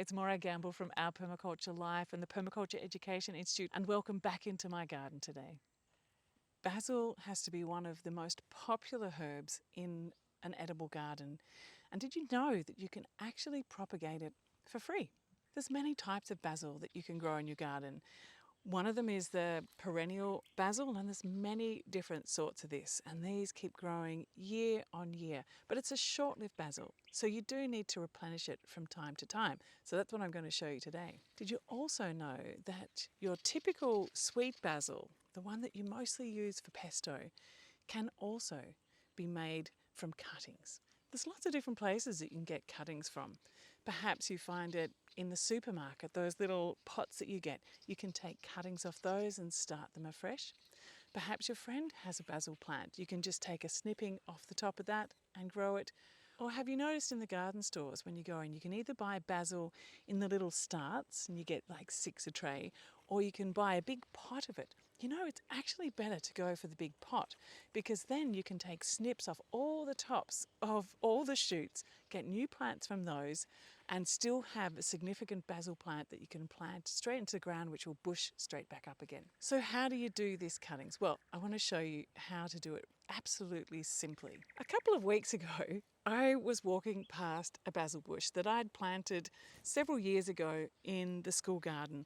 it's Morag Gamble from our Permaculture Life and the Permaculture Education Institute, and welcome back into my garden today. Basil has to be one of the most popular herbs in an edible garden. And did you know that you can actually propagate it for free? There's many types of basil that you can grow in your garden. One of them is the perennial basil, and there's many different sorts of this, and these keep growing year on year. But it's a short-lived basil, so you do need to replenish it from time to time. So that's what I'm going to show you today. Did you also know that your typical sweet basil, the one that you mostly use for pesto, can also be made from cuttings? There's lots of different places that you can get cuttings from. Perhaps you find it in the supermarket, those little pots that you get. You can take cuttings off those and start them afresh. Perhaps your friend has a basil plant. You can just take a snipping off the top of that and grow it. Or have you noticed in the garden stores when you go in, you can either buy basil in the little starts and you get like 6 a tray, or you can buy a big pot of it. You know, it's actually better to go for the big pot because then you can take snips off all the tops of all the shoots, get new plants from those, and still have a significant basil plant that you can plant straight into the ground, which will bush straight back up again. So how do you do these cuttings? Well, I want to show you how to do it absolutely simply. A couple of weeks ago, I was walking past a basil bush that I'd planted several years ago in the school garden,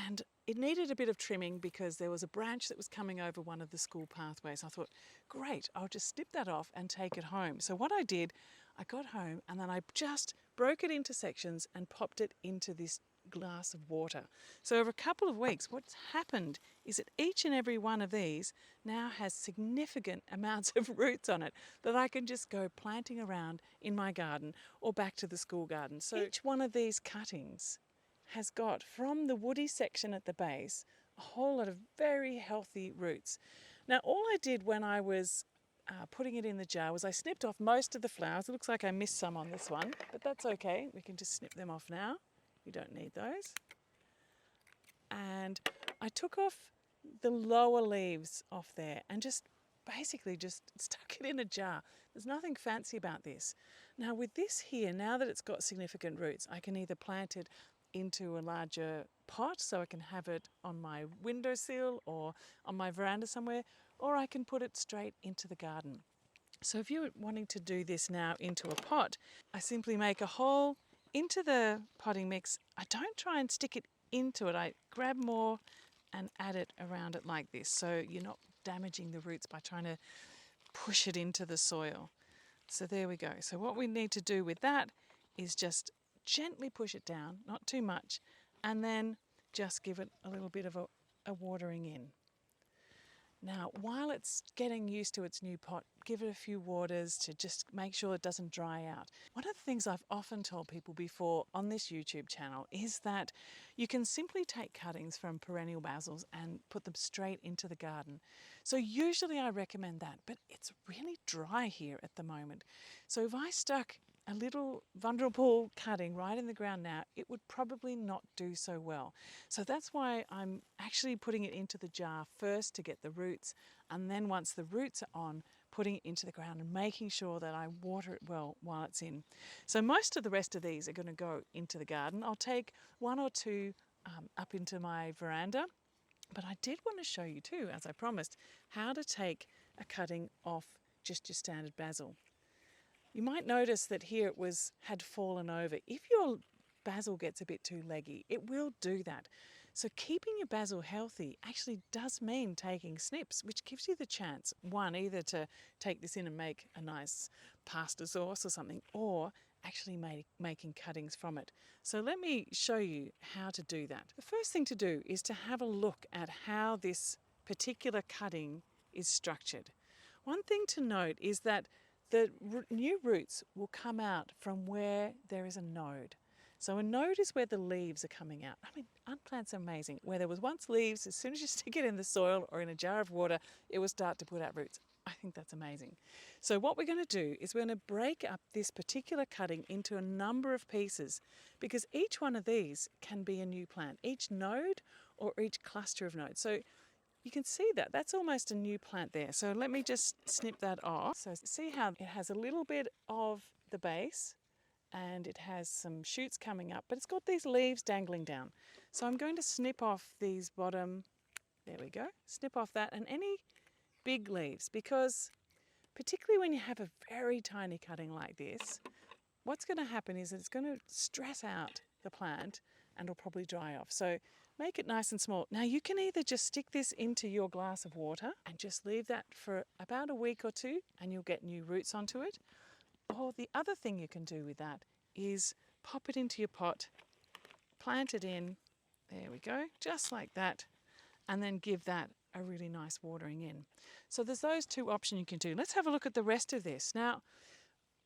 and it needed a bit of trimming because there was a branch that was coming over one of the school pathways. I thought, great, I'll just snip that off and take it home. So what I did, I got home and then I just broke it into sections and popped it into this glass of water. So over a couple of weeks, what's happened is that each and every one of these now has significant amounts of roots on it that I can just go planting around in my garden or back to the school garden. So each one of these cuttings has got, from the woody section at the base, a whole lot of very healthy roots. Now, all I did when I was putting it in the jar was I snipped off most of the flowers. It looks like I missed some on this one, but that's okay. We can just snip them off now. We don't need those. And I took off the lower leaves off there and just basically just stuck it in a jar. There's nothing fancy about this. Now with this here, now that it's got significant roots, I can either plant it into a larger pot so I can have it on my windowsill or on my veranda somewhere, or I can put it straight into the garden. So if you're wanting to do this now into a pot, I simply make a hole into the potting mix. I don't try and stick it into it. I grab more and add it around it like this, so you're not damaging the roots by trying to push it into the soil. So there we go. So what we need to do with that is just gently push it down, not too much, and then just give it a little bit of a watering in. Now, while it's getting used to its new pot, give it a few waters to just make sure it doesn't dry out. One of the things I've often told people before on this YouTube channel is that you can simply take cuttings from perennial basils and put them straight into the garden. So usually I recommend that, but it's really dry here at the moment. So if I stuck a little vulnerable cutting right in the ground now, it would probably not do so well. So that's why I'm actually putting it into the jar first to get the roots, and then once the roots are on, putting it into the ground and making sure that I water it well while it's in. So most of the rest of these are going to go into the garden. I'll take one or two up into my veranda, but I did want to show you too, as I promised, how to take a cutting off just your standard basil. You might notice that here it had fallen over. If your basil gets a bit too leggy, it will do that. So keeping your basil healthy actually does mean taking snips, which gives you the chance, one, either to take this in and make a nice pasta sauce or something, or actually making cuttings from it. So let me show you how to do that. The first thing to do is to have a look at how this particular cutting is structured. One thing to note is that the new roots will come out from where there is a node. So a node is where the leaves are coming out. I mean, plants are amazing. Where there was once leaves, as soon as you stick it in the soil or in a jar of water, it will start to put out roots. I think that's amazing. So what we're going to do is we're going to break up this particular cutting into a number of pieces, because each one of these can be a new plant, each node or each cluster of nodes. So you can see that that's almost a new plant there. So let me just snip that off. So see how it has a little bit of the base and it has some shoots coming up, but it's got these leaves dangling down. So I'm going to snip off these bottom, there we go, snip off that and any big leaves, because particularly when you have a very tiny cutting like this, what's going to happen is it's going to stress out the plant and it'll probably dry off. So make it nice and small. Now you can either just stick this into your glass of water and just leave that for about a week or two and you'll get new roots onto it. Or the other thing you can do with that is pop it into your pot, plant it in, there we go, just like that, and then give that a really nice watering in. So there's those two options you can do. Let's have a look at the rest of this. Now,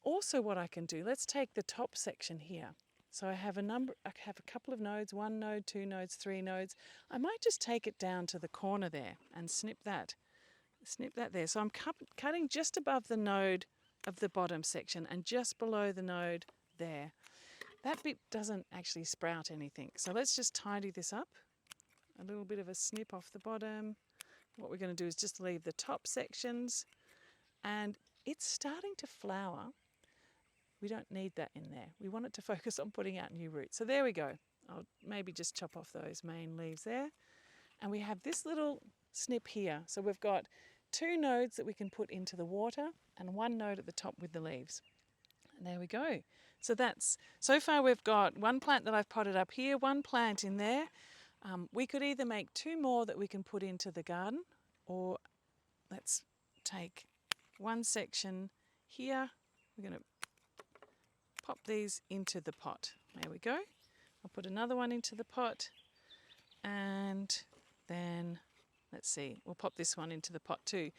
also what I can do, let's take the top section here. So I have a couple of nodes, 1 node, 2 nodes, 3 nodes. I might just take it down to the corner there and snip that there. So I'm cutting just above the node of the bottom section and just below the node there. That bit doesn't actually sprout anything. So let's just tidy this up. A little bit of a snip off the bottom. What we're going to do is just leave the top sections, and it's starting to flower. We don't need that in there. We want it to focus on putting out new roots. So there we go. I'll maybe just chop off those main leaves there. And we have this little snip here. So we've got 2 nodes that we can put into the water and 1 node at the top with the leaves. And there we go. So far we've got 1 plant that I've potted up here, 1 plant in there. We could either make 2 more that we can put into the garden, or let's take 1 section here. We're going to pop these into the pot. There we go. I'll put another one into the pot, and then let's see, we'll pop this one into the pot too.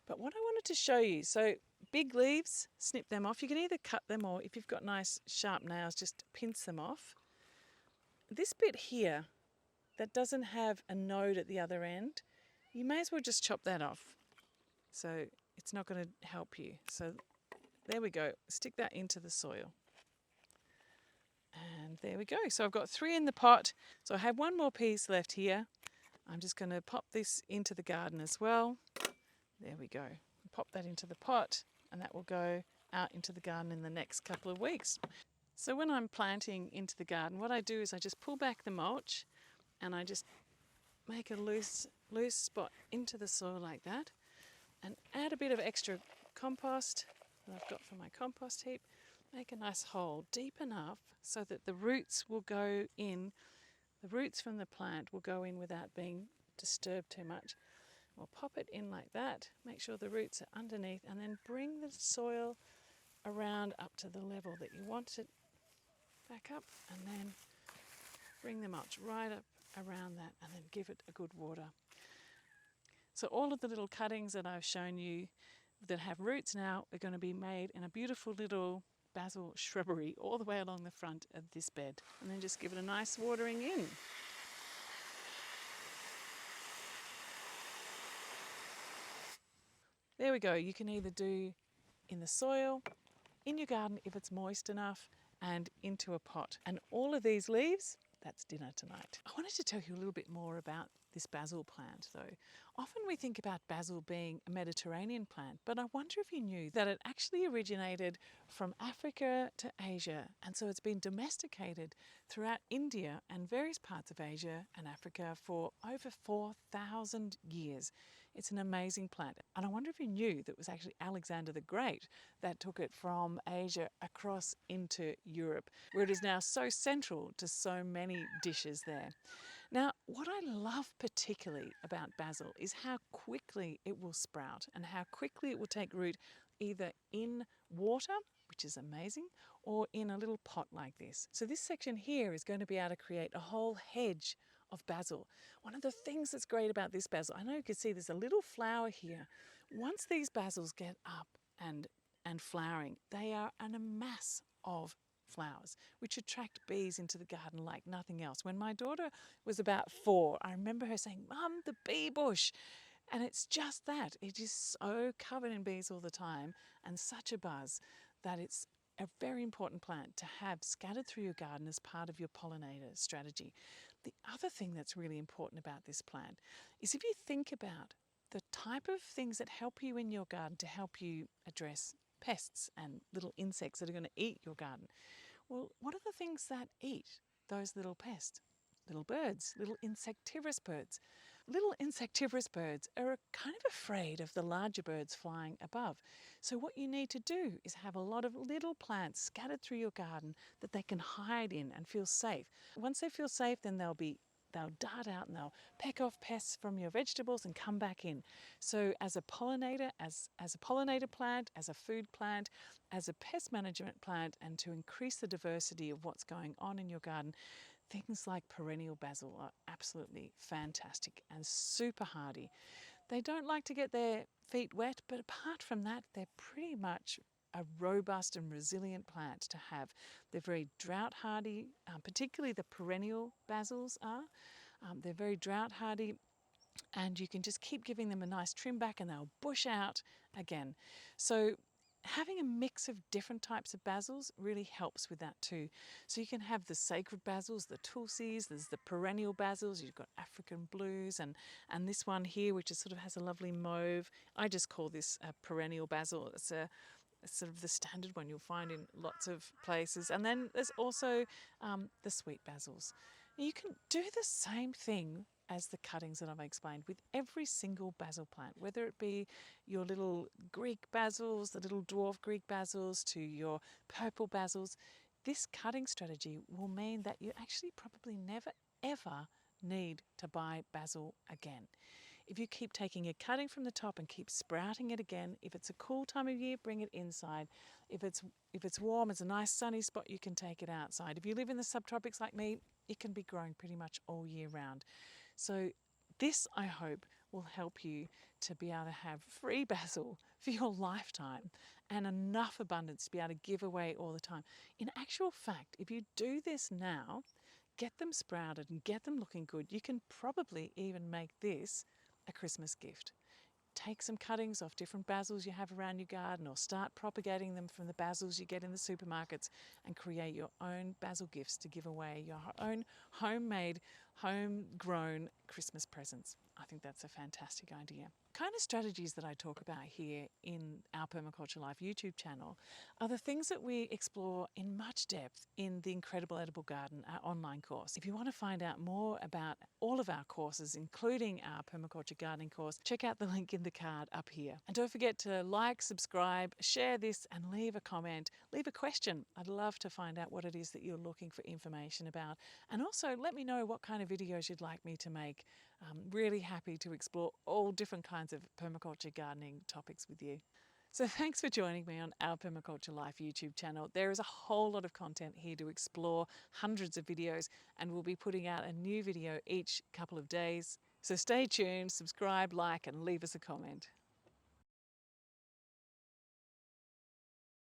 But what I wanted to show you, so big leaves, snip them off. You can either cut them, or if you've got nice sharp nails, just pinch them off. This bit here that doesn't have a node at the other end, you may as well just chop that off. So it's not going to help you. So there we go. Stick that into the soil. And there we go. So I've got 3 in the pot. So I have 1 more piece left here. I'm just going to pop this into the garden as well. There we go. Pop that into the pot, and that will go out into the garden in the next couple of weeks. So when I'm planting into the garden, what I do is I just pull back the mulch and I just make a loose spot into the soil like that, and add a bit of extra compost that I've got for my compost heap. Make a nice hole deep enough so that the roots will go in. The roots from the plant will go in without being disturbed too much. We'll pop it in like that, make sure the roots are underneath, and then bring the soil around up to the level that you want it, back up, and then bring the mulch right up around that, and then give it a good water. So all of the little cuttings that I've shown you that have roots now are going to be made in a beautiful little basil shrubbery all the way along the front of this bed, and then just give it a nice watering in. There we go. You can either do in the soil, in your garden if it's moist enough, and into a pot. And all of these leaves, that's dinner tonight. I wanted to tell you a little bit more about this basil plant though. Often we think about basil being a Mediterranean plant, but I wonder if you knew that it actually originated from Africa to Asia, and so it's been domesticated throughout India and various parts of Asia and Africa for over 4,000 years. It's an amazing plant, and I wonder if you knew that it was actually Alexander the Great that took it from Asia across into Europe, where it is now so central to so many dishes there. Now, what I love particularly about basil is how quickly it will sprout and how quickly it will take root either in water, which is amazing, or in a little pot like this. So this section here is going to be able to create a whole hedge of basil. One of the things that's great about this basil, I know you can see there's a little flower here. Once these basils get up and flowering, they are a mass of flowers, which attract bees into the garden like nothing else. When my daughter was about 4, I remember her saying, "Mum, the bee bush." And it's just that. It is so covered in bees all the time and such a buzz that it's a very important plant to have scattered through your garden as part of your pollinator strategy. The other thing that's really important about this plant is if you think about the type of things that help you in your garden to help you address pests and little insects that are going to eat your garden. Well, what are the things that eat those little pests? Little birds, little insectivorous birds. Little insectivorous birds are kind of afraid of the larger birds flying above. So what you need to do is have a lot of little plants scattered through your garden that they can hide in and feel safe. Once they feel safe, then they'll dart out and they'll peck off pests from your vegetables and come back in. So as a pollinator, as a pollinator plant, as a food plant, as a pest management plant, and to increase the diversity of what's going on in your garden, things like perennial basil are absolutely fantastic and super hardy. They don't like to get their feet wet, but apart from that, they're pretty much a robust and resilient plant to have. They're very drought hardy, particularly the perennial basils are. They're very drought hardy, and you can just keep giving them a nice trim back and they'll bush out again. So having a mix of different types of basils really helps with that too. So you can have the sacred basils, the tulsis, there's the perennial basils, you've got African blues, and this one here, which is sort of has a lovely mauve. I just call this a perennial basil. It's sort of the standard one you'll find in lots of places. And then there's also the sweet basils. You can do the same thing as the cuttings that I've explained with every single basil plant, whether it be your little Greek basils, the little dwarf Greek basils, to your purple basils. This cutting strategy will mean that you actually probably never ever need to buy basil again. If you keep taking a cutting from the top and keep sprouting it again, if it's a cool time of year, bring it inside. If it's warm, it's a nice sunny spot, you can take it outside. If you live in the subtropics like me, it can be growing pretty much all year round. So this, I hope, will help you to be able to have free basil for your lifetime and enough abundance to be able to give away all the time. In actual fact, if you do this now, get them sprouted and get them looking good, you can probably even make this a Christmas gift. Take some cuttings off different basils you have around your garden, or start propagating them from the basils you get in the supermarkets, and create your own basil gifts to give away, your own homemade, homegrown Christmas presents. I think that's a fantastic idea. Kind of strategies that I talk about here in our Permaculture Life YouTube channel are the things that we explore in much depth in the Incredible Edible Garden, our online course. If you want to find out more about all of our courses, including our permaculture gardening course, check out the link in the card up here. And don't forget to like, subscribe, share this, and leave a comment, leave a question. I'd love to find out what it is that you're looking for information about. And also let me know what kind of videos you'd like me to make. Really happy to explore all different kinds of permaculture gardening topics with you. So thanks for joining me on our Permaculture Life YouTube channel. There is a whole lot of content here to explore, hundreds of videos, and we'll be putting out a new video each couple of days. So stay tuned, subscribe, like, and leave us a comment.